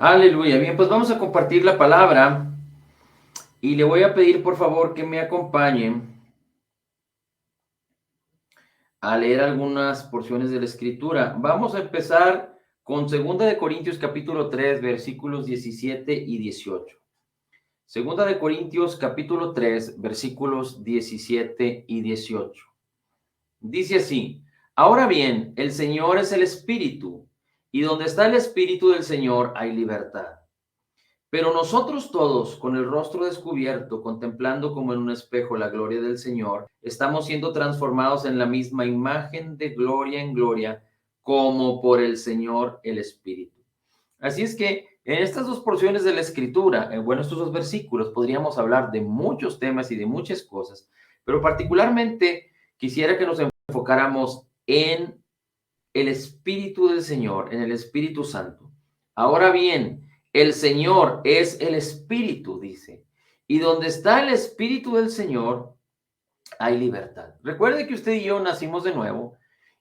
Aleluya. Bien, pues vamos a compartir la palabra y le voy a pedir por favor que me acompañen a leer algunas porciones de la escritura. Vamos a empezar con Segunda de Corintios capítulo 3 versículos 17 y 18. Segunda de Corintios capítulo 3 versículos 17 y 18. Dice así: Ahora bien, el Señor es el Espíritu, y donde está el Espíritu del Señor hay libertad. Pero nosotros todos, con el rostro descubierto, contemplando como en un espejo la gloria del Señor, estamos siendo transformados en la misma imagen de gloria en gloria, como por el Señor el Espíritu. Así es que en estas dos porciones de la Escritura, bueno, estos dos versículos, podríamos hablar de muchos temas y de muchas cosas, pero particularmente quisiera que nos enfocáramos en el Espíritu del Señor, en el Espíritu Santo. Ahora bien, el Señor es el Espíritu, dice, y donde está el Espíritu del Señor, hay libertad. Recuerde que usted y yo nacimos de nuevo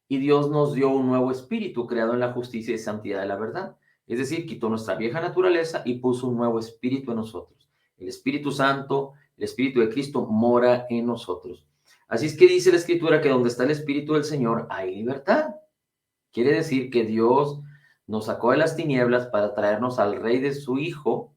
y Dios nos dio un nuevo espíritu creado en la justicia y santidad de la verdad. Es decir, quitó nuestra vieja naturaleza y puso un nuevo espíritu en nosotros. El Espíritu Santo, el Espíritu de Cristo mora en nosotros. Así es que dice la Escritura que donde está el Espíritu del Señor hay libertad. Quiere decir que Dios nos sacó de las tinieblas para traernos al Rey de su Hijo,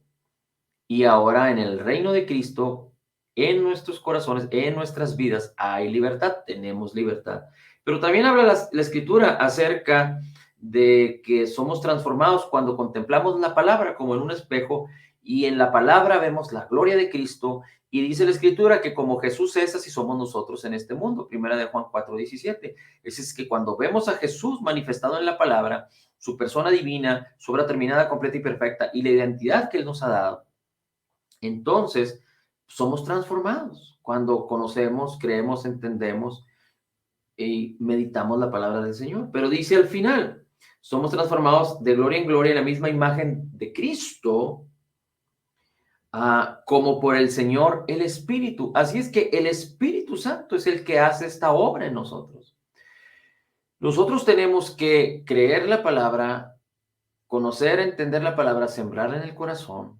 y ahora en el reino de Cristo, en nuestros corazones, en nuestras vidas, hay libertad, tenemos libertad. Pero también habla la Escritura acerca de que somos transformados cuando contemplamos la palabra como en un espejo, y en la palabra vemos la gloria de Cristo, y dice la Escritura que como Jesús es, así somos nosotros en este mundo. Primera de Juan 4:17. Es que cuando vemos a Jesús manifestado en la palabra, su persona divina, su obra terminada, completa y perfecta, y la identidad que Él nos ha dado, entonces somos transformados cuando conocemos, creemos, entendemos y meditamos la palabra del Señor. Pero dice al final, somos transformados de gloria en gloria en la misma imagen de Cristo, como por el Señor el Espíritu. Así es que el Espíritu Santo es el que hace esta obra en nosotros. Nosotros tenemos que creer la palabra, conocer, entender la palabra, sembrarla en el corazón,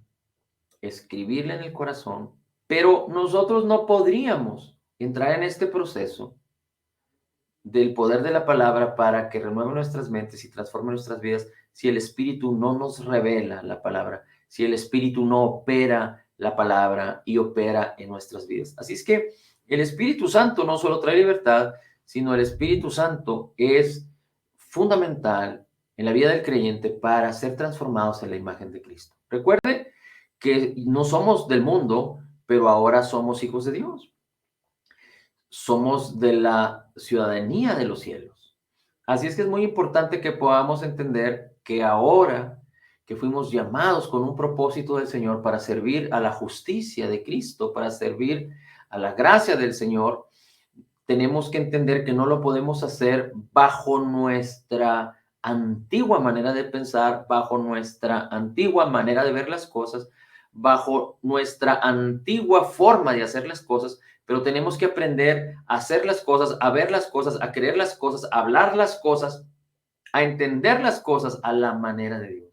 escribirla en el corazón, pero nosotros no podríamos entrar en este proceso del poder de la palabra para que renueve nuestras mentes y transforme nuestras vidas si el Espíritu no nos revela la palabra, si el Espíritu no opera la palabra y opera en nuestras vidas. Así es que el Espíritu Santo no solo trae libertad, sino el Espíritu Santo es fundamental en la vida del creyente para ser transformados en la imagen de Cristo. Recuerde que no somos del mundo, pero ahora somos hijos de Dios. Somos de la ciudadanía de los cielos. Así es que es muy importante que podamos entender que ahora que fuimos llamados con un propósito del Señor para servir a la justicia de Cristo, para servir a la gracia del Señor, tenemos que entender que no lo podemos hacer bajo nuestra antigua manera de pensar, bajo nuestra antigua manera de ver las cosas, bajo nuestra antigua forma de hacer las cosas, pero tenemos que aprender a hacer las cosas, a ver las cosas, a creer las cosas, a hablar las cosas, a entender las cosas a la manera de Dios.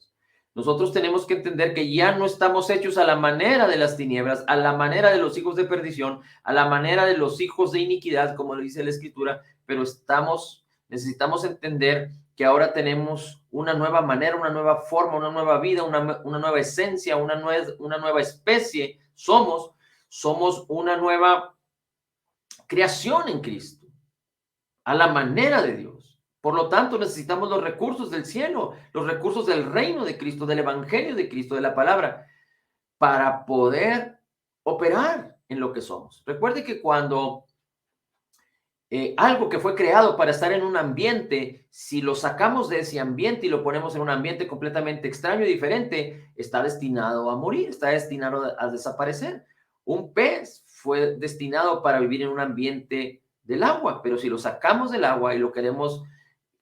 Nosotros tenemos que entender que ya no estamos hechos a la manera de las tinieblas, a la manera de los hijos de perdición, a la manera de los hijos de iniquidad, como lo dice la Escritura, pero necesitamos entender que ahora tenemos una nueva manera, una nueva forma, una nueva vida, una nueva esencia, una nueva especie. Somos una nueva creación en Cristo, a la manera de Dios. Por lo tanto, necesitamos los recursos del cielo, los recursos del reino de Cristo, del evangelio de Cristo, de la palabra, para poder operar en lo que somos. Recuerde que cuando algo que fue creado para estar en un ambiente, si lo sacamos de ese ambiente y lo ponemos en un ambiente completamente extraño y diferente, está destinado a morir, está destinado a desaparecer. Un pez fue destinado para vivir en un ambiente del agua, pero si lo sacamos del agua y lo queremos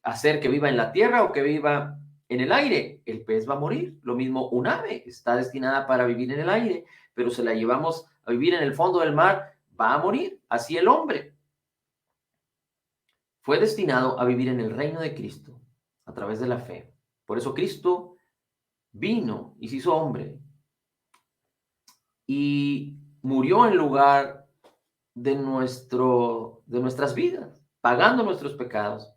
hacer que viva en la tierra o que viva en el aire, el pez va a morir. Lo mismo un ave está destinada para vivir en el aire, pero si la llevamos a vivir en el fondo del mar, va a morir. Así el hombre fue destinado a vivir en el reino de Cristo a través de la fe. Por eso Cristo vino y se hizo hombre y murió en lugar de nuestras vidas, pagando nuestros pecados,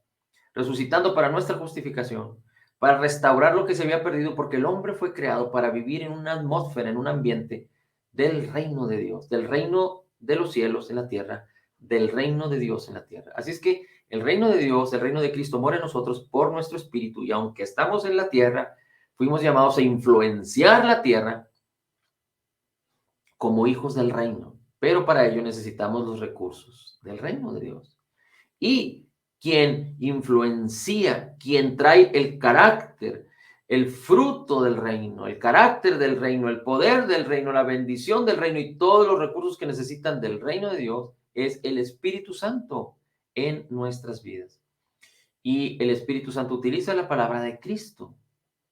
resucitando para nuestra justificación, para restaurar lo que se había perdido, porque el hombre fue creado para vivir en una atmósfera, en un ambiente del reino de Dios, del reino de los cielos en la tierra, del reino de Dios en la tierra. Así es que el reino de Dios, el reino de Cristo mora en nosotros por nuestro espíritu, y aunque estamos en la tierra, fuimos llamados a influenciar la tierra como hijos del reino, pero para ello necesitamos los recursos del reino de Dios. Y quien influencia, quien trae el carácter, el fruto del reino, el carácter del reino, el poder del reino, la bendición del reino y todos los recursos que necesitan del reino de Dios, es el Espíritu Santo en nuestras vidas. Y el Espíritu Santo utiliza la palabra de Cristo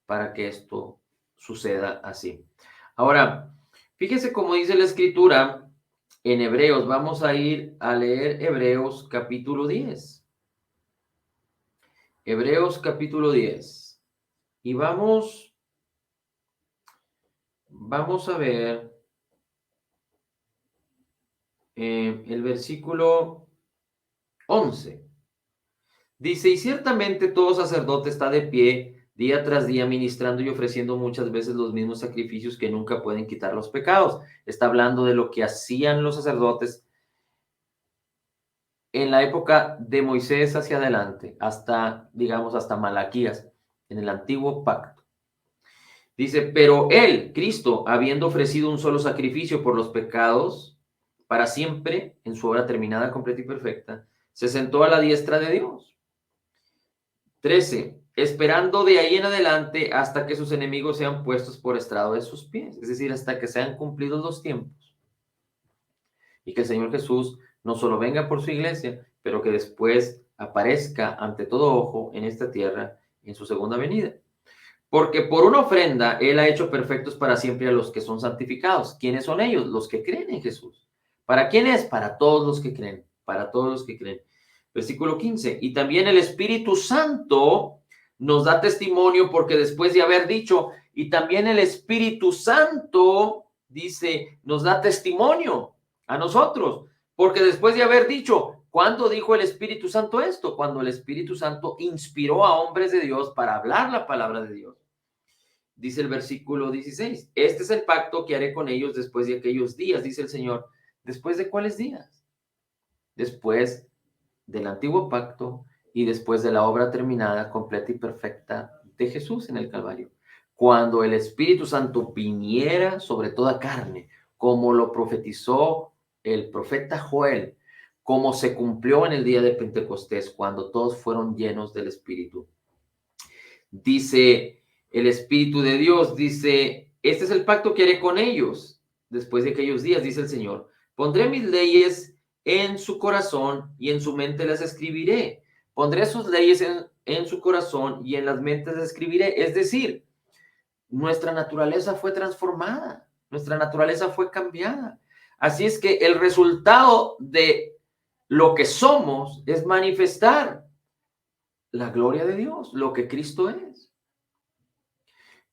para que esto suceda así. Ahora, fíjese cómo dice la Escritura en Hebreos. Vamos a ir a leer Hebreos capítulo 10. Hebreos capítulo 10. Y vamos a ver el versículo 11. Dice, y ciertamente todo sacerdote está de pie día tras día ministrando y ofreciendo muchas veces los mismos sacrificios que nunca pueden quitar los pecados. Está hablando de lo que hacían los sacerdotes en la época de Moisés hacia adelante, hasta, digamos, hasta Malaquías, en el antiguo pacto. Dice, pero él, Cristo, habiendo ofrecido un solo sacrificio por los pecados, para siempre, en su obra terminada, completa y perfecta, se sentó a la diestra de Dios. 13. Esperando de ahí en adelante hasta que sus enemigos sean puestos por estrado de sus pies, es decir, hasta que sean cumplidos los tiempos. Y que el Señor Jesús no solo venga por su iglesia, pero que después aparezca ante todo ojo en esta tierra en su segunda venida. Porque por una ofrenda Él ha hecho perfectos para siempre a los que son santificados. ¿Quiénes son ellos? Los que creen en Jesús. ¿Para quién es? Para todos los que creen. Para todos los que creen. Versículo 15. Y también el Espíritu Santo nos da testimonio porque después de haber dicho, y también el Espíritu Santo, dice, nos da testimonio a nosotros. Porque después de haber dicho, ¿cuándo dijo el Espíritu Santo esto? Cuando el Espíritu Santo inspiró a hombres de Dios para hablar la palabra de Dios. Dice el versículo 16, este es el pacto que haré con ellos después de aquellos días, dice el Señor. ¿Después de cuáles días? Después del antiguo pacto y después de la obra terminada, completa y perfecta de Jesús en el Calvario. Cuando el Espíritu Santo viniera sobre toda carne, como lo profetizó el profeta Joel, como se cumplió en el día de Pentecostés, cuando todos fueron llenos del Espíritu. Dice el Espíritu de Dios, dice, este es el pacto que haré con ellos después de aquellos días, dice el Señor. Pondré mis leyes en su corazón y en su mente las escribiré. Pondré sus leyes en su corazón y en las mentes las escribiré. Es decir, nuestra naturaleza fue transformada, nuestra naturaleza fue cambiada. Así es que el resultado de lo que somos es manifestar la gloria de Dios, lo que Cristo es.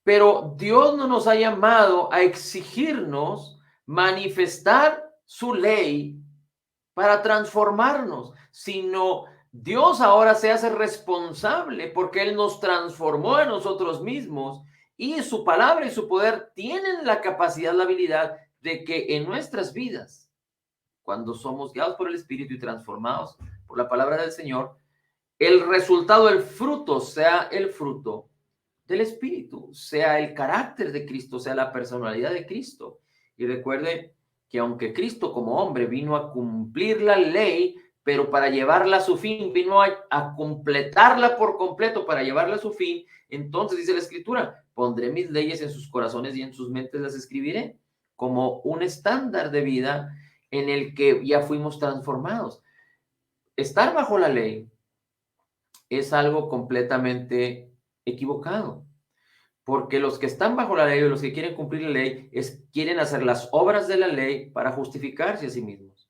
Pero Dios no nos ha llamado a exigirnos manifestar su ley para transformarnos, sino Dios ahora se hace responsable porque Él nos transformó a nosotros mismos y su palabra y su poder tienen la capacidad, la habilidad de que en nuestras vidas, cuando somos guiados por el Espíritu y transformados por la palabra del Señor, el resultado, el fruto, sea el fruto del Espíritu, sea el carácter de Cristo, sea la personalidad de Cristo. Y recuerde que aunque Cristo como hombre vino a cumplir la ley, pero para llevarla a su fin, vino a completarla por completo para llevarla a su fin, entonces dice la Escritura, pondré mis leyes en sus corazones y en sus mentes las escribiré, como un estándar de vida en el que ya fuimos transformados. Estar bajo la ley es algo completamente equivocado. Porque los que están bajo la ley o los que quieren cumplir la ley quieren hacer las obras de la ley para justificarse a sí mismos.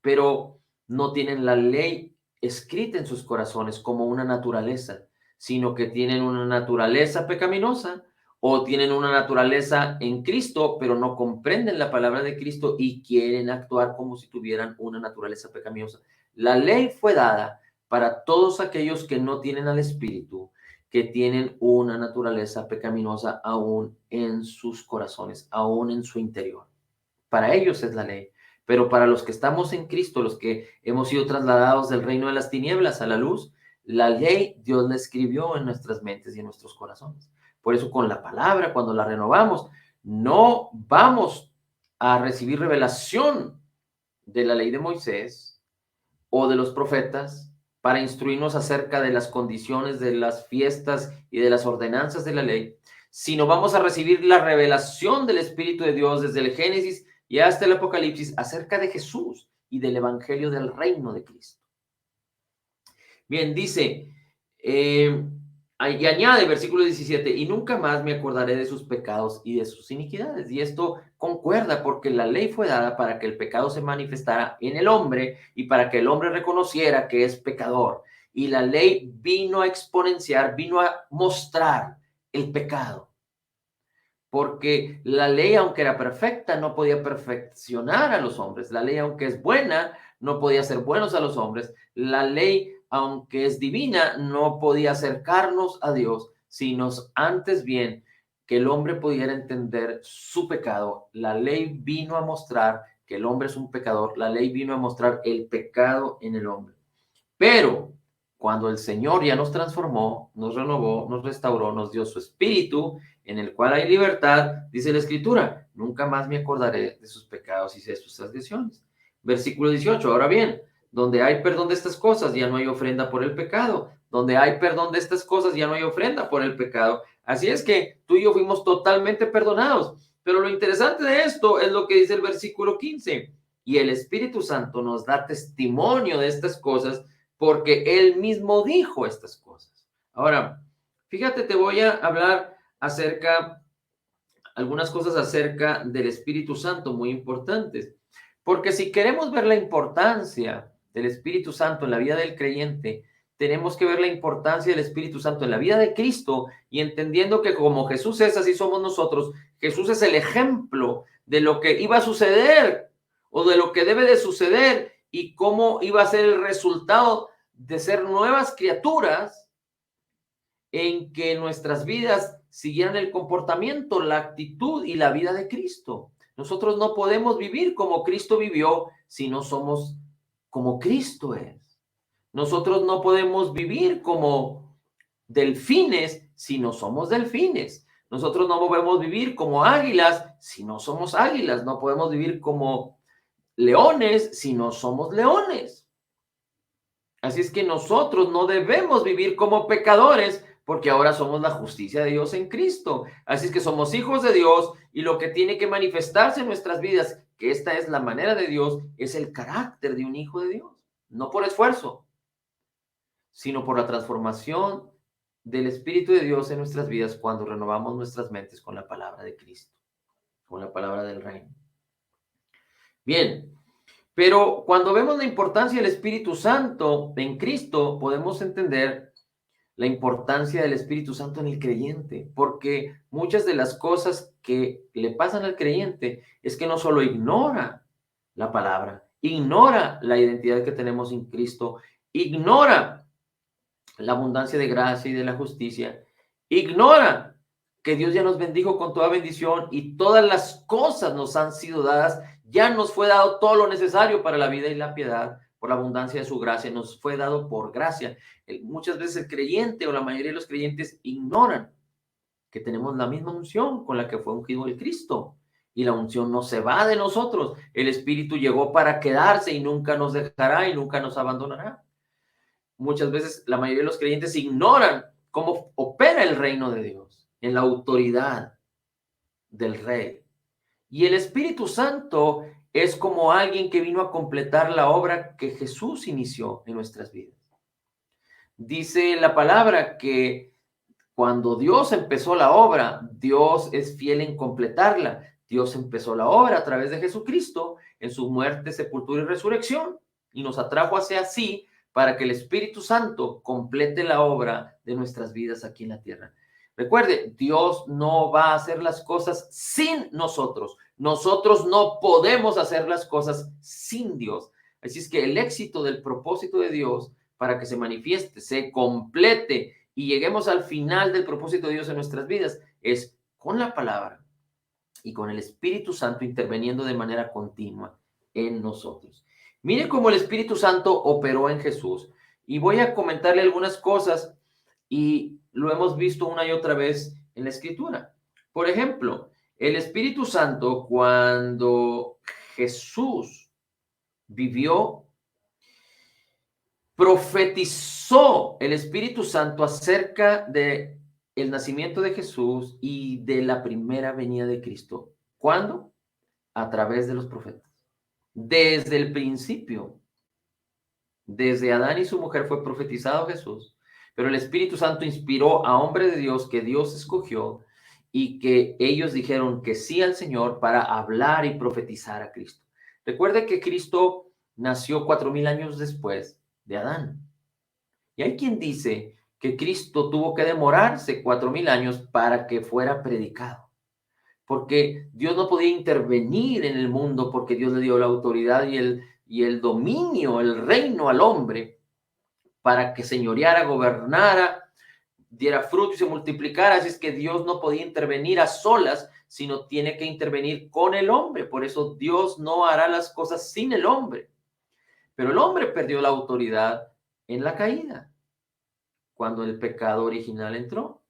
Pero no tienen la ley escrita en sus corazones como una naturaleza, sino que tienen una naturaleza pecaminosa, o tienen una naturaleza en Cristo, pero no comprenden la palabra de Cristo y quieren actuar como si tuvieran una naturaleza pecaminosa. La ley fue dada para todos aquellos que no tienen al Espíritu, que tienen una naturaleza pecaminosa aún en sus corazones, aún en su interior. Para ellos es la ley. Pero para los que estamos en Cristo, los que hemos sido trasladados del reino de las tinieblas a la luz, la ley Dios la escribió en nuestras mentes y en nuestros corazones. Por eso con la palabra, cuando la renovamos, no vamos a recibir revelación de la ley de Moisés o de los profetas para instruirnos acerca de las condiciones de las fiestas y de las ordenanzas de la ley, sino vamos a recibir la revelación del Espíritu de Dios desde el Génesis y hasta el Apocalipsis acerca de Jesús y del Evangelio del reino de Cristo. Bien, dice, y añade versículo 17, y nunca más me acordaré de sus pecados y de sus iniquidades. Y esto concuerda porque la ley fue dada para que el pecado se manifestara en el hombre y para que el hombre reconociera que es pecador. Y la ley vino a exponenciar, vino a mostrar el pecado. Porque la ley, aunque era perfecta, no podía perfeccionar a los hombres. La ley, aunque es buena, no podía hacer buenos a los hombres. La ley, aunque es divina, no podía acercarnos a Dios, sino antes bien que el hombre pudiera entender su pecado. La ley vino a mostrar que el hombre es un pecador. La ley vino a mostrar el pecado en el hombre. Pero cuando el Señor ya nos transformó, nos renovó, nos restauró, nos dio su espíritu, en el cual hay libertad, dice la Escritura, nunca más me acordaré de sus pecados y de sus transgresiones. Versículo 18, ahora bien, donde hay perdón de estas cosas, ya no hay ofrenda por el pecado. Donde hay perdón de estas cosas, ya no hay ofrenda por el pecado. Así es que tú y yo fuimos totalmente perdonados. Pero lo interesante de esto es lo que dice el versículo 15. Y el Espíritu Santo nos da testimonio de estas cosas porque Él mismo dijo estas cosas. Ahora, fíjate, te voy a hablar algunas cosas acerca del Espíritu Santo muy importantes. Porque si queremos ver la importancia del Espíritu Santo en la vida del creyente, tenemos que ver la importancia del Espíritu Santo en la vida de Cristo y entendiendo que como Jesús es, así somos nosotros. Jesús es el ejemplo de lo que iba a suceder o de lo que debe de suceder y cómo iba a ser el resultado de ser nuevas criaturas en que nuestras vidas siguieran el comportamiento, la actitud y la vida de Cristo. Nosotros no podemos vivir como Cristo vivió si no somos como Cristo es. Nosotros no podemos vivir como delfines si no somos delfines. Nosotros no podemos vivir como águilas si no somos águilas. No podemos vivir como leones si no somos leones. Así es que nosotros no debemos vivir como pecadores porque ahora somos la justicia de Dios en Cristo. Así es que somos hijos de Dios y lo que tiene que manifestarse en nuestras vidas, que esta es la manera de Dios, es el carácter de un hijo de Dios. No por esfuerzo, sino por la transformación del Espíritu de Dios en nuestras vidas cuando renovamos nuestras mentes con la palabra de Cristo, con la palabra del reino. Bien. Pero cuando vemos la importancia del Espíritu Santo en Cristo, podemos entender la importancia del Espíritu Santo en el creyente, porque muchas de las cosas que le pasan al creyente es que no solo ignora la palabra, ignora la identidad que tenemos en Cristo, ignora la abundancia de gracia y de la justicia, ignora que Dios ya nos bendijo con toda bendición y todas las cosas nos han sido dadas, ya nos fue dado todo lo necesario para la vida y la piedad, por la abundancia de su gracia, nos fue dado por gracia. Muchas veces el creyente o la mayoría de los creyentes ignoran que tenemos la misma unción con la que fue ungido el Cristo. Y la unción no se va de nosotros. El Espíritu llegó para quedarse y nunca nos dejará y nunca nos abandonará. Muchas veces la mayoría de los creyentes ignoran cómo opera el reino de Dios en la autoridad del Rey. Y el Espíritu Santo es como alguien que vino a completar la obra que Jesús inició en nuestras vidas. Dice la palabra que cuando Dios empezó la obra, Dios es fiel en completarla. Dios empezó la obra a través de Jesucristo en su muerte, sepultura y resurrección y nos atrajo hacia para que el Espíritu Santo complete la obra de nuestras vidas aquí en la tierra. Recuerde, Dios no va a hacer las cosas sin nosotros. Nosotros no podemos hacer las cosas sin Dios. Así es que el éxito del propósito de Dios para que se manifieste, se complete y lleguemos al final del propósito de Dios en nuestras vidas es con la palabra y con el Espíritu Santo interviniendo de manera continua en nosotros. Mire cómo el Espíritu Santo operó en Jesús. Y voy a comentarle algunas cosas y lo hemos visto una y otra vez en la Escritura. Por ejemplo, el Espíritu Santo, cuando Jesús vivió, profetizó el Espíritu Santo acerca de el nacimiento de Jesús y de la primera venida de Cristo. ¿Cuándo? A través de los profetas. Desde el principio, desde Adán y su mujer fue profetizado Jesús, pero el Espíritu Santo inspiró a hombres de Dios que Dios escogió y que ellos dijeron que sí al Señor para hablar y profetizar a Cristo. Recuerde que Cristo nació 4000 años después de Adán. Y hay quien dice que Cristo tuvo que demorarse 4000 años para que fuera predicado, porque Dios no podía intervenir en el mundo porque Dios le dio la autoridad y el dominio, el reino al hombre para que señoreara, gobernara, diera fruto y se multiplicara. Así es que Dios no podía intervenir a solas, sino tiene que intervenir con el hombre. Por eso Dios no hará las cosas sin el hombre. Pero el hombre perdió la autoridad en la caída, cuando el pecado original entró.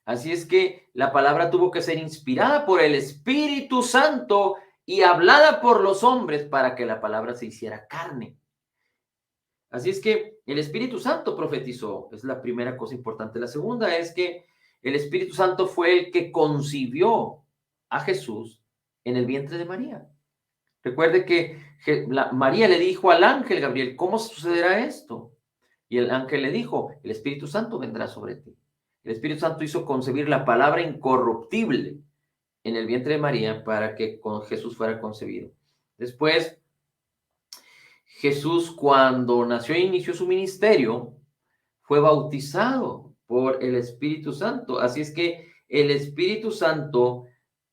Así es que la palabra tuvo que ser inspirada por el Espíritu Santo y hablada por los hombres para que la palabra se hiciera carne. Así es que el Espíritu Santo profetizó, es la primera cosa importante. La segunda es que el Espíritu Santo fue el que concibió a Jesús en el vientre de María. Recuerde que María le dijo al ángel Gabriel, ¿cómo sucederá esto? Y el ángel le dijo, el Espíritu Santo vendrá sobre ti. El Espíritu Santo hizo concebir la palabra incorruptible en el vientre de María para que con Jesús fuera concebido. Después, Jesús, cuando nació e inició su ministerio, fue bautizado por el Espíritu Santo. Así es que el Espíritu Santo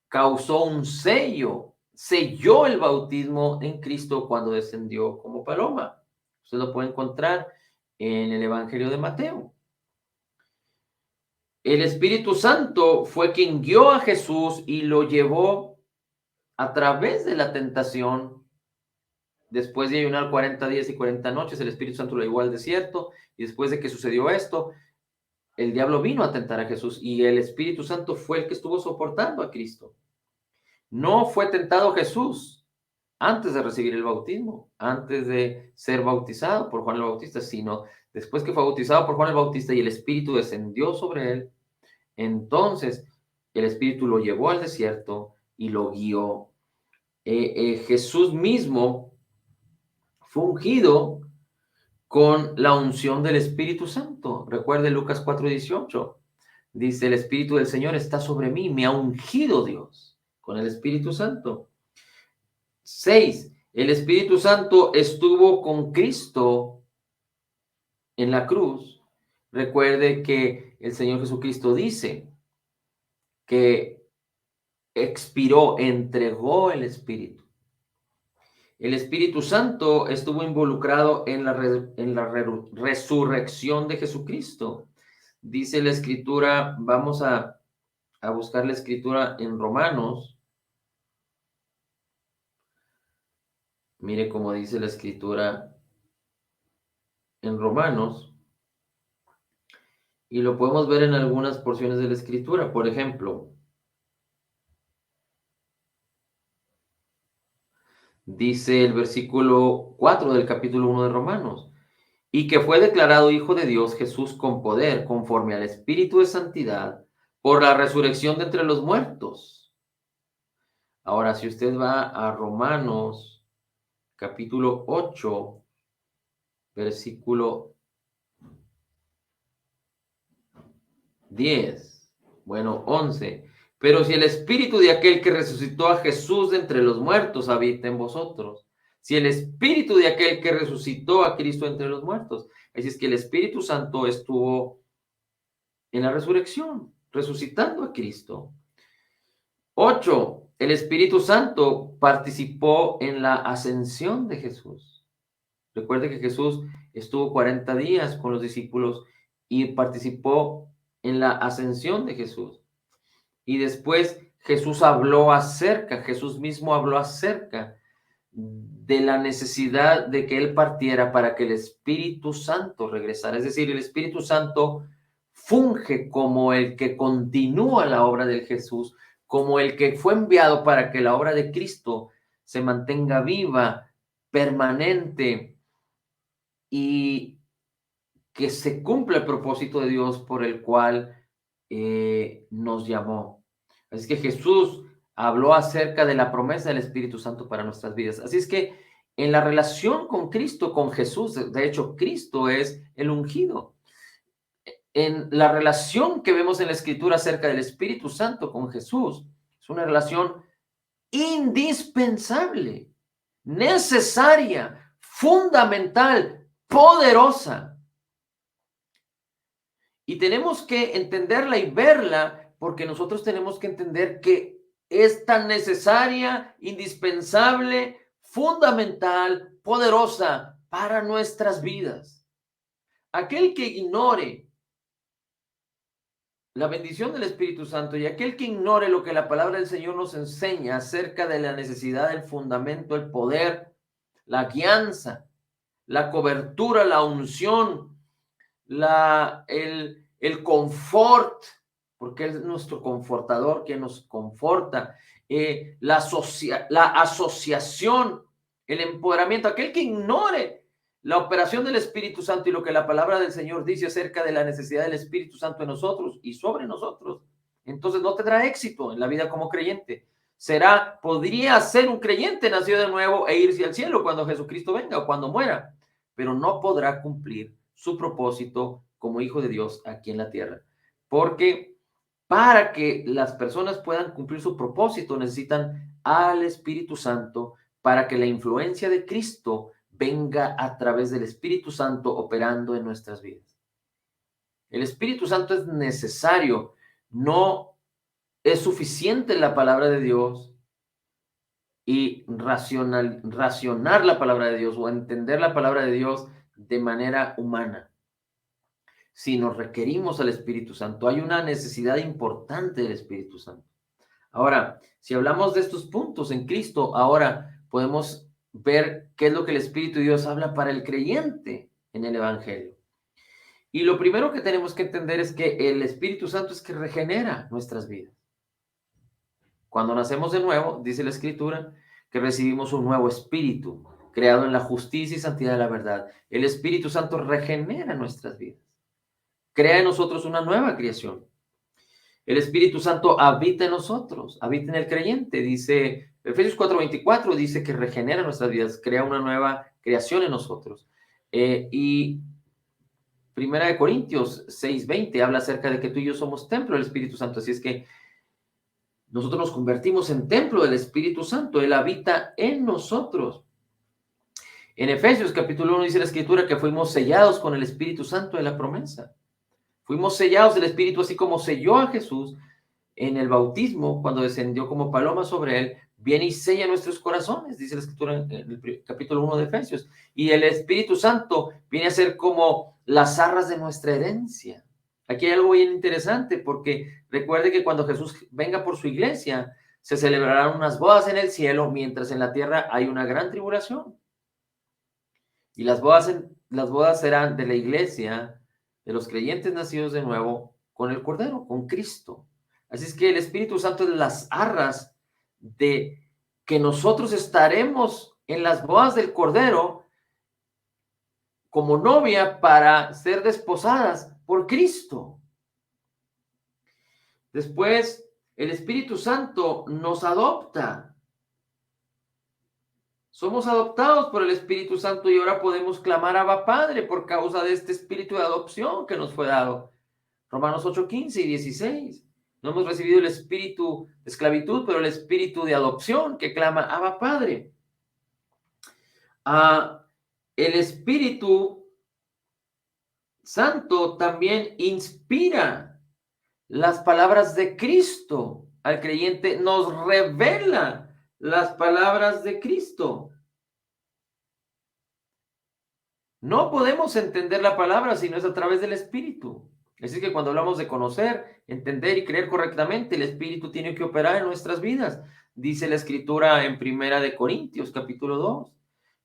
causó un sello, selló el bautismo en Cristo cuando descendió como paloma. Usted lo puede encontrar en el Evangelio de Mateo. El Espíritu Santo fue quien guió a Jesús y lo llevó a través de la tentación. Después de ayunar 40 días y 40 noches, el Espíritu Santo lo llevó al desierto. Y después de que sucedió esto, el diablo vino a tentar a Jesús y el Espíritu Santo fue el que estuvo soportando a Cristo. No fue tentado Jesús antes de recibir el bautismo, antes de ser bautizado por Juan el Bautista, sino después que fue bautizado por Juan el Bautista y el Espíritu descendió sobre él. Entonces el Espíritu lo llevó al desierto y lo guió. Jesús mismo fue ungido con la unción del Espíritu Santo. Recuerde Lucas 4:18. Dice, el Espíritu del Señor está sobre mí, me ha ungido Dios con el Espíritu Santo. 6. El Espíritu Santo estuvo con Cristo en la cruz. Recuerde que el Señor Jesucristo dice que expiró, entregó el Espíritu. El Espíritu Santo estuvo involucrado en la resurrección de Jesucristo. Dice la Escritura, vamos a buscar la Escritura en Romanos. Mire cómo dice la Escritura en Romanos. Y lo podemos ver en algunas porciones de la Escritura. Por ejemplo, dice el versículo 4 del capítulo 1 de Romanos, y que fue declarado Hijo de Dios Jesús con poder, conforme al Espíritu de Santidad, por la resurrección de entre los muertos. Ahora, si usted va a Romanos, capítulo 8, versículo 10, bueno, 11. Pero si el Espíritu de aquel que resucitó a Jesús de entre los muertos habita en vosotros, si el Espíritu de aquel que resucitó a Cristo entre los muertos, así es que el Espíritu Santo estuvo en la resurrección. resucitando a Cristo. 8. El Espíritu Santo participó en la ascensión de Jesús. Recuerde que Jesús estuvo 40 días con los discípulos y participó en la ascensión de Jesús. Y después Jesús mismo habló acerca de la necesidad de que Él partiera para que el Espíritu Santo regresara. Es decir, el Espíritu Santo funge como el que continúa la obra de Jesús, como el que fue enviado para que la obra de Cristo se mantenga viva, permanente y que se cumpla el propósito de Dios por el cual nos llamó. Así que Jesús habló acerca de la promesa del Espíritu Santo para nuestras vidas. Así es que en la relación con Cristo, con Jesús, de hecho, Cristo es el ungido. En la relación que vemos en la Escritura acerca del Espíritu Santo con Jesús, es una relación indispensable, necesaria, fundamental, poderosa. Y tenemos que entenderla y verla porque nosotros tenemos que entender que es tan necesaria, indispensable, fundamental, poderosa para nuestras vidas. Aquel que ignore la bendición del Espíritu Santo y aquel que ignore lo que la palabra del Señor nos enseña acerca de la necesidad del fundamento, el poder, la guianza, la cobertura, la unción, el confort, porque es nuestro confortador que nos conforta, la asociación, el empoderamiento, aquel que ignore la operación del Espíritu Santo y lo que la palabra del Señor dice acerca de la necesidad del Espíritu Santo en nosotros y sobre nosotros, entonces no tendrá éxito en la vida como creyente. Podría ser un creyente nacido de nuevo e irse al cielo cuando Jesucristo venga o cuando muera, pero no podrá cumplir su propósito como hijo de Dios aquí en la tierra. Porque para que las personas puedan cumplir su propósito necesitan al Espíritu Santo para que la influencia de Cristo venga a través del Espíritu Santo operando en nuestras vidas. El Espíritu Santo es necesario, no es suficiente la palabra de Dios y racionar la palabra de Dios o entender la palabra de Dios de manera humana. Si nos requerimos al Espíritu Santo, hay una necesidad importante del Espíritu Santo. Ahora, si hablamos de estos puntos en Cristo, ahora podemos ver qué es lo que el Espíritu de Dios habla para el creyente en el Evangelio. Y lo primero que tenemos que entender es que el Espíritu Santo es que regenera nuestras vidas. Cuando nacemos de nuevo, dice la Escritura, que recibimos un nuevo espíritu, creado en la justicia y santidad de la verdad. El Espíritu Santo regenera nuestras vidas. Crea en nosotros una nueva creación. El Espíritu Santo habita en nosotros, habita en el creyente. Dice, Efesios 4:24 dice que regenera nuestras vidas, crea una nueva creación en nosotros. Y Primera de Corintios 6:20 habla acerca de que tú y yo somos templo del Espíritu Santo. Así es que nosotros nos convertimos en templo del Espíritu Santo. Él habita en nosotros. En Efesios capítulo 1 dice la Escritura que fuimos sellados con el Espíritu Santo de la promesa. Fuimos sellados del Espíritu, así como selló a Jesús en el bautismo, cuando descendió como paloma sobre él, viene y sella nuestros corazones, dice la Escritura en el capítulo 1 de Efesios. Y el Espíritu Santo viene a ser como las arras de nuestra herencia. Aquí hay algo bien interesante, porque recuerde que cuando Jesús venga por su iglesia, se celebrarán unas bodas en el cielo, mientras en la tierra hay una gran tribulación. Y las bodas serán de la iglesia, de los creyentes nacidos de nuevo, con el Cordero, con Cristo. Así es que el Espíritu Santo es las arras de que nosotros estaremos en las bodas del Cordero como novia para ser desposadas por Cristo. Después, el Espíritu Santo nos adopta. Somos adoptados por el Espíritu Santo y ahora podemos clamar a Abba Padre por causa de este espíritu de adopción que nos fue dado. Romanos 8:15 y 16. No hemos recibido el espíritu de esclavitud, pero el espíritu de adopción que clama Abba Padre. El Espíritu Santo también inspira las palabras de Cristo. Al creyente nos revela las palabras de Cristo. No podemos entender la palabra si no es a través del Espíritu. Así que cuando hablamos de conocer, entender y creer correctamente, el Espíritu tiene que operar en nuestras vidas. Dice la Escritura en Primera de Corintios, capítulo 2,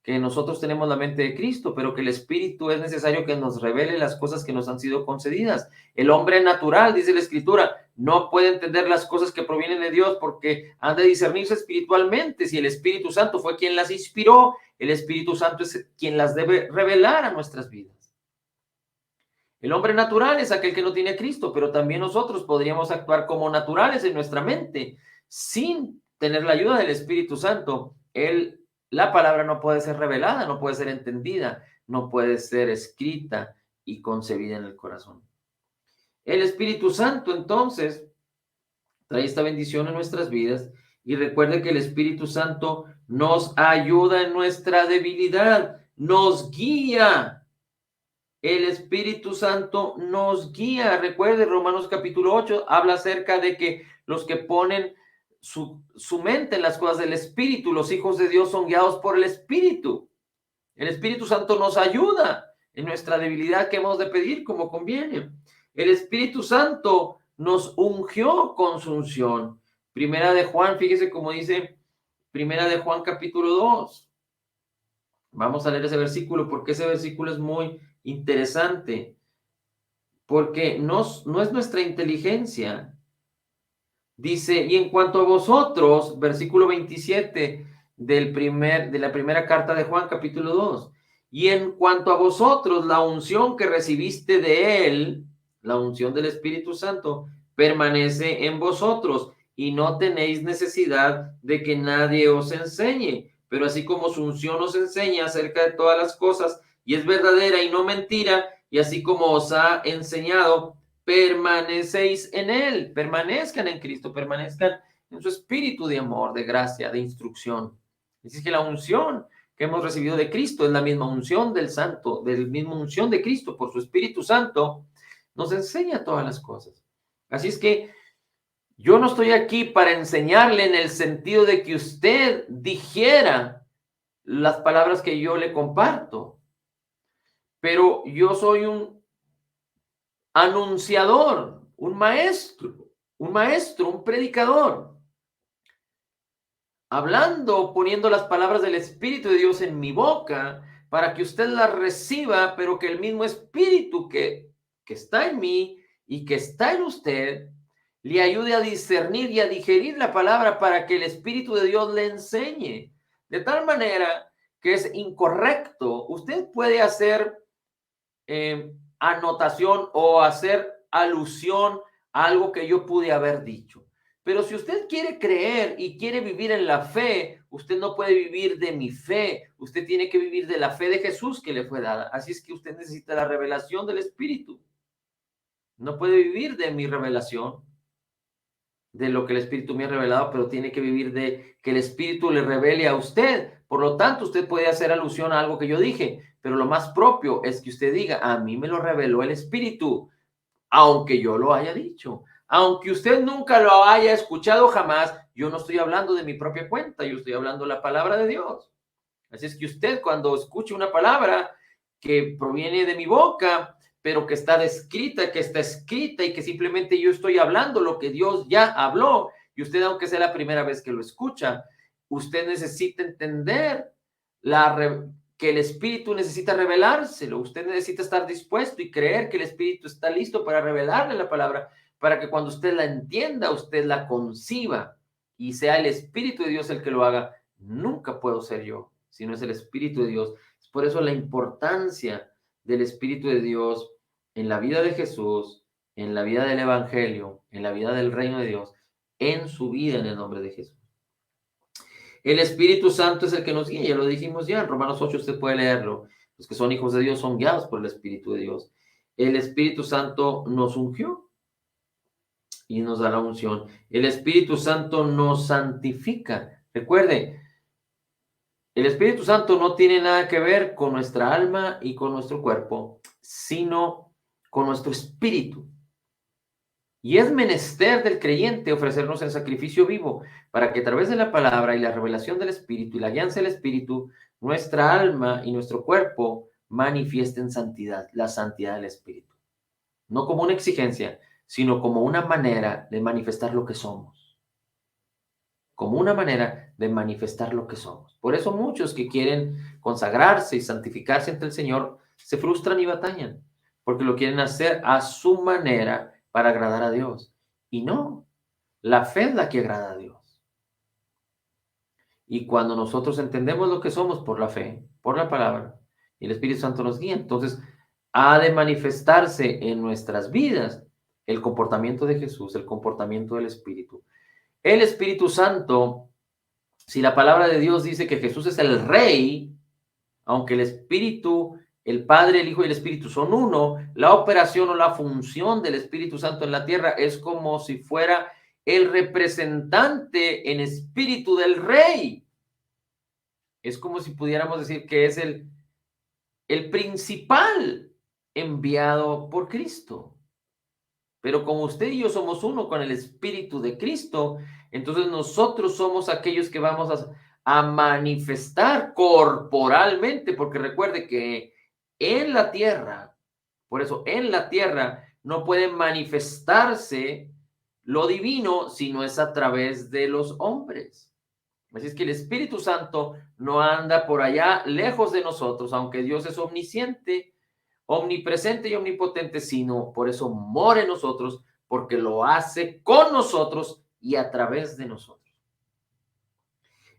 que nosotros tenemos la mente de Cristo, pero que el Espíritu es necesario que nos revele las cosas que nos han sido concedidas. El hombre natural, dice la Escritura, no puede entender las cosas que provienen de Dios porque han de discernirse espiritualmente. Si el Espíritu Santo fue quien las inspiró, el Espíritu Santo es quien las debe revelar a nuestras vidas. El hombre natural es aquel que no tiene a Cristo, pero también nosotros podríamos actuar como naturales en nuestra mente sin tener la ayuda del Espíritu Santo. La palabra no puede ser revelada, no puede ser entendida, no puede ser escrita y concebida en el corazón. El Espíritu Santo, entonces, trae esta bendición en nuestras vidas y recuerde que el Espíritu Santo nos ayuda en nuestra debilidad, nos guía. El Espíritu Santo nos guía. Recuerde, Romanos capítulo 8 habla acerca de que los que ponen su mente en las cosas del Espíritu, los hijos de Dios son guiados por el Espíritu. El Espíritu Santo nos ayuda en nuestra debilidad que hemos de pedir como conviene. El Espíritu Santo nos ungió con su unción. Primera de Juan, fíjese cómo dice Primera de Juan capítulo 2. Vamos a leer ese versículo porque ese versículo es muy interesante. Porque no es nuestra inteligencia. Dice, y en cuanto a vosotros, versículo 27 de la primera carta de Juan, capítulo 2, y en cuanto a vosotros, la unción que recibiste de él, la unción del Espíritu Santo, permanece en vosotros, y no tenéis necesidad de que nadie os enseñe, pero así como su unción os enseña acerca de todas las cosas, y es verdadera y no mentira, y así como os ha enseñado, permanecéis en él, permanezcan en Cristo, permanezcan en su espíritu de amor, de gracia, de instrucción. Así que la unción que hemos recibido de Cristo es la misma unción del Santo, del mismo unción de Cristo por su Espíritu Santo, nos enseña todas las cosas. Así es que yo no estoy aquí para enseñarle en el sentido de que usted digiera las palabras que yo le comparto, pero yo soy un anunciador, un maestro, un predicador, hablando, poniendo las palabras del Espíritu de Dios en mi boca para que usted las reciba, pero que el mismo Espíritu que está en mí y que está en usted le ayude a discernir y a digerir la palabra para que el Espíritu de Dios le enseñe. De tal manera que es incorrecto. Usted puede hacer anotación o hacer alusión a algo que yo pude haber dicho. Pero si usted quiere creer y quiere vivir en la fe, usted no puede vivir de mi fe, usted tiene que vivir de la fe de Jesús que le fue dada. Así es que usted necesita la revelación del Espíritu. No puede vivir de mi revelación, de lo que el Espíritu me ha revelado, pero tiene que vivir de que el Espíritu le revele a usted. Por lo tanto, usted puede hacer alusión a algo que yo dije, pero lo más propio es que usted diga, a mí me lo reveló el Espíritu, aunque yo lo haya dicho. Aunque usted nunca lo haya escuchado jamás, yo no estoy hablando de mi propia cuenta, yo estoy hablando de la palabra de Dios. Así es que usted cuando escuche una palabra que proviene de mi boca, pero que está descrita, que está escrita y que simplemente yo estoy hablando lo que Dios ya habló, y usted aunque sea la primera vez que lo escucha, usted necesita entender que el Espíritu necesita revelárselo, usted necesita estar dispuesto y creer que el Espíritu está listo para revelarle la palabra, para que cuando usted la entienda, usted la conciba y sea el Espíritu de Dios el que lo haga. Nunca puedo ser yo, sino es el Espíritu de Dios. Es por eso la importancia del Espíritu de Dios en la vida de Jesús, en la vida del Evangelio, en la vida del reino de Dios, en su vida en el nombre de Jesús. El Espíritu Santo es el que nos guía, ya lo dijimos ya, en Romanos 8 usted puede leerlo. Los que son hijos de Dios son guiados por el Espíritu de Dios. El Espíritu Santo nos ungió y nos da la unción. El Espíritu Santo nos santifica. Recuerde, el Espíritu Santo no tiene nada que ver con nuestra alma y con nuestro cuerpo, sino con nuestro espíritu. Y es menester del creyente ofrecernos en sacrificio vivo para que a través de la palabra y la revelación del Espíritu y la guianza del Espíritu, nuestra alma y nuestro cuerpo manifiesten santidad, la santidad del Espíritu. No como una exigencia, sino como una manera de manifestar lo que somos. Como una manera de manifestar lo que somos. Por eso muchos que quieren consagrarse y santificarse ante el Señor se frustran y batallan, porque lo quieren hacer a su manera para agradar a Dios. Y no, la fe es la que agrada a Dios. Y cuando nosotros entendemos lo que somos por la fe, por la palabra, y el Espíritu Santo nos guía, entonces ha de manifestarse en nuestras vidas el comportamiento de Jesús, el comportamiento del Espíritu. El Espíritu Santo, si la palabra de Dios dice que Jesús es el Rey, aunque el Espíritu, el Padre, el Hijo y el Espíritu son uno, la operación o la función del Espíritu Santo en la tierra es como si fuera el representante en espíritu del Rey. Es como si pudiéramos decir que es el principal enviado por Cristo. Pero como usted y yo somos uno con el Espíritu de Cristo, entonces nosotros somos aquellos que vamos a manifestar corporalmente, porque recuerde que en la tierra, por eso en la tierra no puede manifestarse lo divino si no es a través de los hombres. Así es que el Espíritu Santo no anda por allá lejos de nosotros, aunque Dios es omnisciente, omnipresente y omnipotente, sino por eso mora en nosotros, porque lo hace con nosotros y a través de nosotros.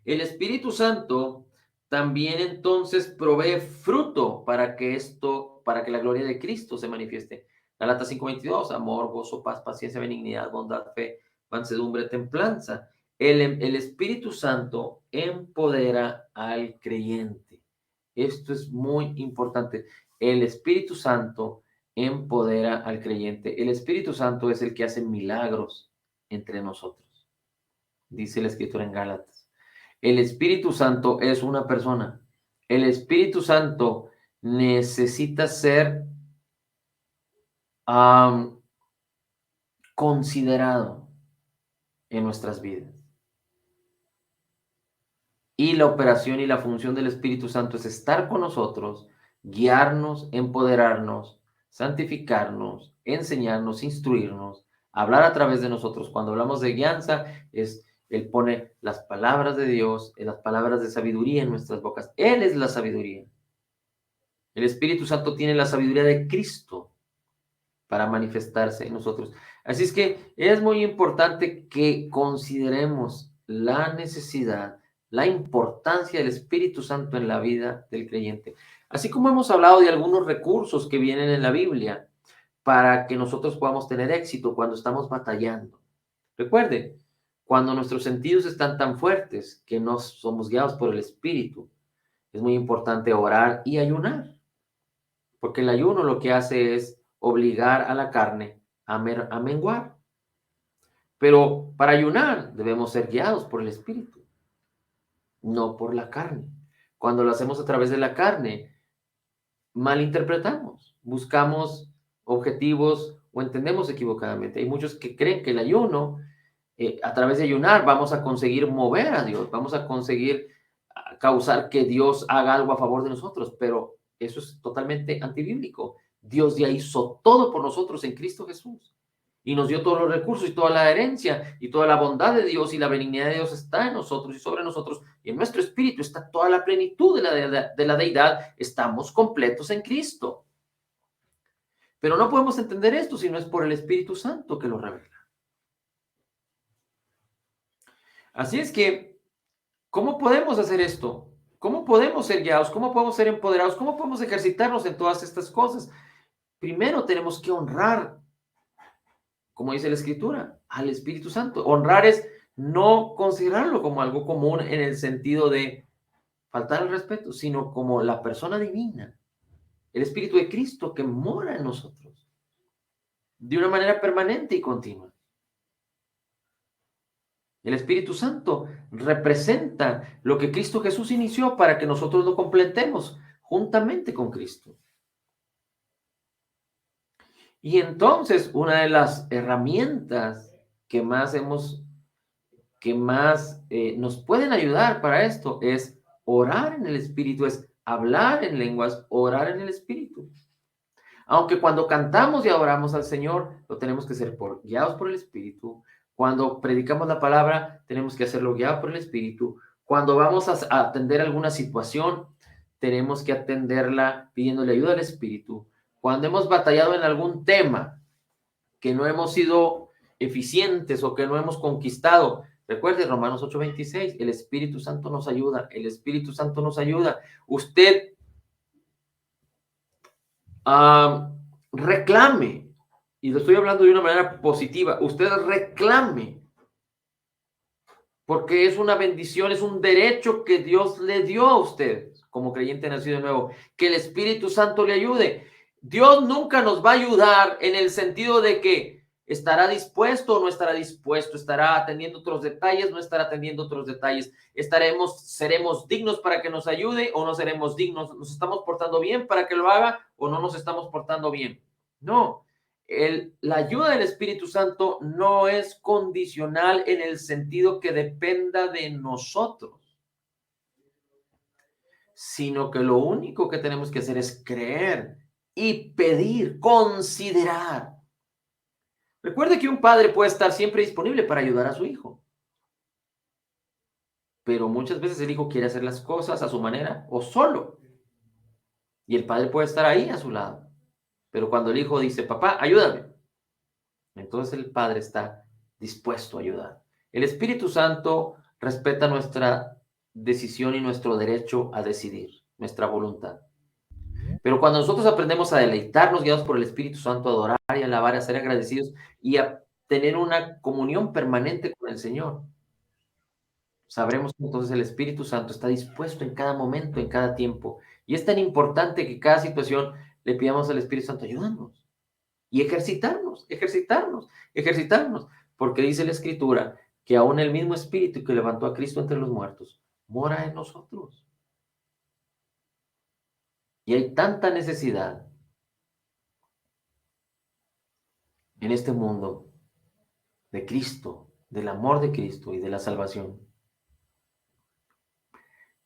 El Espíritu Santo también entonces provee fruto para que para que la gloria de Cristo se manifieste. Gálatas 5:22, amor, gozo, paz, paciencia, benignidad, bondad, fe, mansedumbre, templanza. El Espíritu Santo empodera al creyente. Esto es muy importante. El Espíritu Santo empodera al creyente. El Espíritu Santo es el que hace milagros entre nosotros, dice la Escritura en Gálatas. El Espíritu Santo es una persona. El Espíritu Santo necesita ser considerado en nuestras vidas. Y la operación y la función del Espíritu Santo es estar con nosotros, guiarnos, empoderarnos, santificarnos, enseñarnos, instruirnos, hablar a través de nosotros. Cuando hablamos de guianza, Él pone las palabras de Dios, las palabras de sabiduría en nuestras bocas. Él es la sabiduría. El Espíritu Santo tiene la sabiduría de Cristo para manifestarse en nosotros. Así es que es muy importante que consideremos la necesidad, la importancia del Espíritu Santo en la vida del creyente. Así como hemos hablado de algunos recursos que vienen en la Biblia para que nosotros podamos tener éxito cuando estamos batallando. Recuerde, cuando nuestros sentidos están tan fuertes que no somos guiados por el Espíritu, es muy importante orar y ayunar. Porque el ayuno lo que hace es obligar a la carne a menguar. Pero para ayunar debemos ser guiados por el Espíritu, no por la carne. Cuando lo hacemos a través de la carne, malinterpretamos, buscamos objetivos o entendemos equivocadamente. Hay muchos que creen que el ayuno, a través de ayunar, vamos a conseguir mover a Dios, vamos a conseguir causar que Dios haga algo a favor de nosotros, pero eso es totalmente antibíblico. Dios ya hizo todo por nosotros en Cristo Jesús y nos dio todos los recursos y toda la herencia y toda la bondad de Dios y la benignidad de Dios está en nosotros y sobre nosotros, y en nuestro espíritu está toda la plenitud de la deidad. Estamos completos en Cristo. Pero no podemos entender esto si no es por el Espíritu Santo que lo revela. Así es que, ¿cómo podemos hacer esto? ¿Cómo podemos ser guiados? ¿Cómo podemos ser empoderados? ¿Cómo podemos ejercitarnos en todas estas cosas? Primero tenemos que honrar, como dice la Escritura, al Espíritu Santo. Honrar es no considerarlo como algo común en el sentido de faltar al respeto, sino como la persona divina, el Espíritu de Cristo que mora en nosotros de una manera permanente y continua. El Espíritu Santo representa lo que Cristo Jesús inició para que nosotros lo completemos juntamente con Cristo. Y entonces, una de las herramientas que más nos pueden ayudar para esto es orar en el Espíritu, es hablar en lenguas, orar en el Espíritu. Aunque cuando cantamos y adoramos al Señor, lo tenemos que hacer guiados por el Espíritu. Cuando predicamos la palabra, tenemos que hacerlo guiados por el Espíritu. Cuando vamos a atender alguna situación, tenemos que atenderla pidiéndole ayuda al Espíritu. Cuando hemos batallado en algún tema que no hemos sido eficientes o que no hemos conquistado, recuerde Romanos 8:26, el Espíritu Santo nos ayuda, el Espíritu Santo nos ayuda. Usted reclame, y lo estoy hablando de una manera positiva, usted reclame, porque es una bendición, es un derecho que Dios le dio a usted como creyente nacido de nuevo, que el Espíritu Santo le ayude. Dios nunca nos va a ayudar en el sentido de que estará dispuesto o no estará dispuesto, estará atendiendo otros detalles, no estará atendiendo otros detalles, seremos dignos para que nos ayude o no seremos dignos, nos estamos portando bien para que lo haga o no nos estamos portando bien. No, la ayuda del Espíritu Santo no es condicional en el sentido que dependa de nosotros, sino que lo único que tenemos que hacer es creer y pedir, considerar. Recuerde que un padre puede estar siempre disponible para ayudar a su hijo, pero muchas veces el hijo quiere hacer las cosas a su manera o solo, y el padre puede estar ahí a su lado, pero cuando el hijo dice, papá, ayúdame, entonces el padre está dispuesto a ayudar. El Espíritu Santo respeta nuestra decisión y nuestro derecho a decidir, nuestra voluntad. Pero cuando nosotros aprendemos a deleitarnos guiados por el Espíritu Santo, a adorar y alabar, a ser agradecidos y a tener una comunión permanente con el Señor, sabremos que entonces el Espíritu Santo está dispuesto en cada momento, en cada tiempo. Y es tan importante que cada situación le pidamos al Espíritu Santo, ayúdanos. Y ejercitarnos, porque dice la Escritura que aún el mismo Espíritu que levantó a Cristo entre los muertos mora en nosotros. Y hay tanta necesidad en este mundo de Cristo, del amor de Cristo y de la salvación,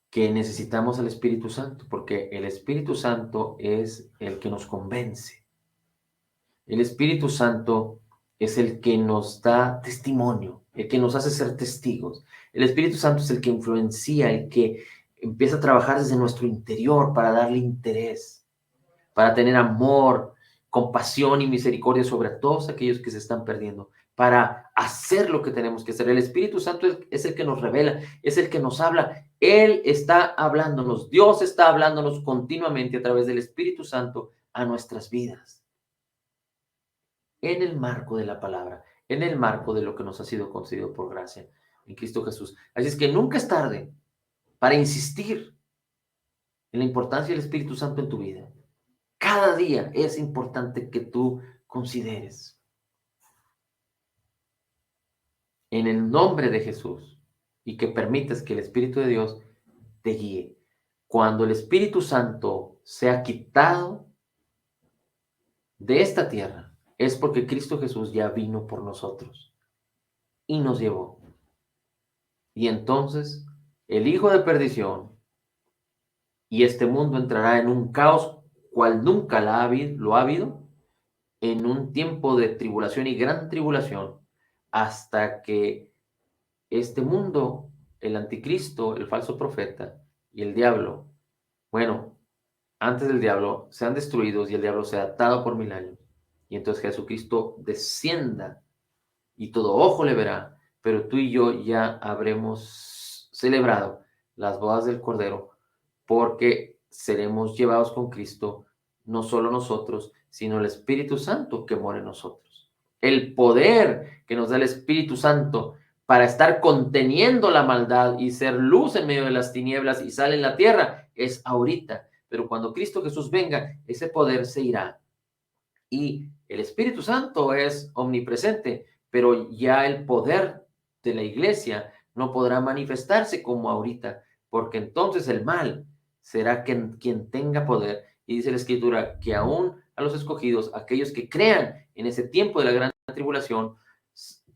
que necesitamos al Espíritu Santo, porque el Espíritu Santo es el que nos convence. El Espíritu Santo es el que nos da testimonio, el que nos hace ser testigos. El Espíritu Santo es el que influencia, el que empieza a trabajar desde nuestro interior para darle interés, para tener amor, compasión y misericordia sobre todos aquellos que se están perdiendo, para hacer lo que tenemos que hacer. El Espíritu Santo es el que nos revela, es el que nos habla. Él está hablándonos, Dios está hablándonos continuamente a través del Espíritu Santo a nuestras vidas, en el marco de la palabra, en el marco de lo que nos ha sido concedido por gracia en Cristo Jesús. Así es que nunca es tarde para insistir en la importancia del Espíritu Santo en tu vida. Cada día es importante que tú consideres en el nombre de Jesús y que permitas que el Espíritu de Dios te guíe. Cuando el Espíritu Santo sea quitado de esta tierra, es porque Cristo Jesús ya vino por nosotros y nos llevó. Y entonces el hijo de perdición y este mundo entrará en un caos cual nunca lo ha habido, en un tiempo de tribulación y gran tribulación, hasta que este mundo, el anticristo, el falso profeta y el diablo, bueno, antes del diablo, sean destruidos y el diablo sea atado por 1000 años. Y entonces Jesucristo descienda y todo ojo le verá, pero tú y yo ya habremos celebrado las bodas del Cordero, porque seremos llevados con Cristo, no solo nosotros, sino el Espíritu Santo que mora en nosotros. El poder que nos da el Espíritu Santo para estar conteniendo la maldad y ser luz en medio de las tinieblas y sal en la tierra es ahorita, pero cuando Cristo Jesús venga, ese poder se irá. Y el Espíritu Santo es omnipresente, pero ya el poder de la iglesia no podrá manifestarse como ahorita, porque entonces el mal será quien tenga poder. Y dice la Escritura que aún a los escogidos, aquellos que crean en ese tiempo de la gran tribulación,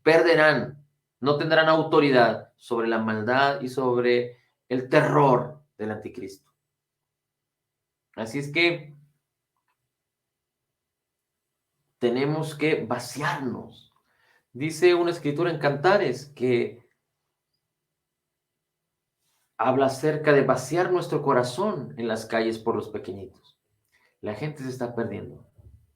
perderán, no tendrán autoridad sobre la maldad y sobre el terror del anticristo. Así es que tenemos que vaciarnos. Dice una escritura en Cantares que habla acerca de vaciar nuestro corazón en las calles por los pequeñitos. La gente se está perdiendo.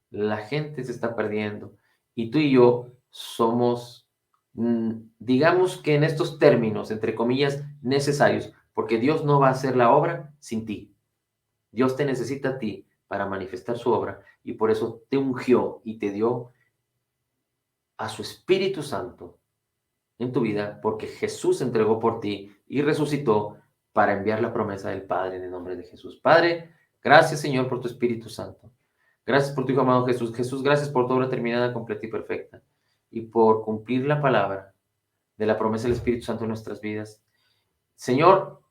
La gente se está perdiendo. Y tú y yo somos, digamos que en estos términos, entre comillas, necesarios, porque Dios no va a hacer la obra sin ti. Dios te necesita a ti para manifestar su obra y por eso te ungió y te dio a su Espíritu Santo en tu vida, porque Jesús se entregó por ti y resucitó para enviar la promesa del Padre en el nombre de Jesús. Padre, gracias Señor por tu Espíritu Santo. Gracias por tu Hijo amado Jesús. Jesús, gracias por tu obra terminada, completa y perfecta. Y por cumplir la palabra de la promesa del Espíritu Santo en nuestras vidas. Señor,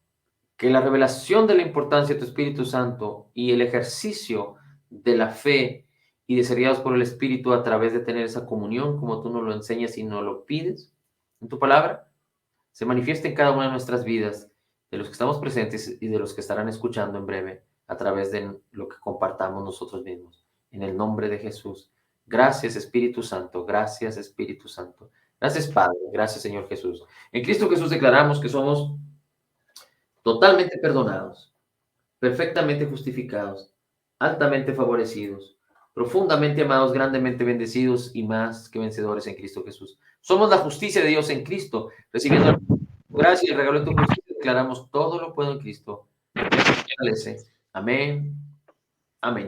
que la revelación de la importancia de tu Espíritu Santo y el ejercicio de la fe y de ser guiados por el Espíritu a través de tener esa comunión, como tú nos lo enseñas y nos lo pides en tu palabra, se manifieste en cada una de nuestras vidas, de los que estamos presentes y de los que estarán escuchando en breve a través de lo que compartamos nosotros mismos. En el nombre de Jesús. Gracias Espíritu Santo, gracias Espíritu Santo. Gracias Padre, gracias Señor Jesús. En Cristo Jesús declaramos que somos totalmente perdonados, perfectamente justificados, altamente favorecidos, profundamente amados, grandemente bendecidos y más que vencedores en Cristo Jesús. Somos la justicia de Dios en Cristo, recibiendo la gracia y el regalo de tu justicia. Declaramos todo lo puedo en Cristo. Amén.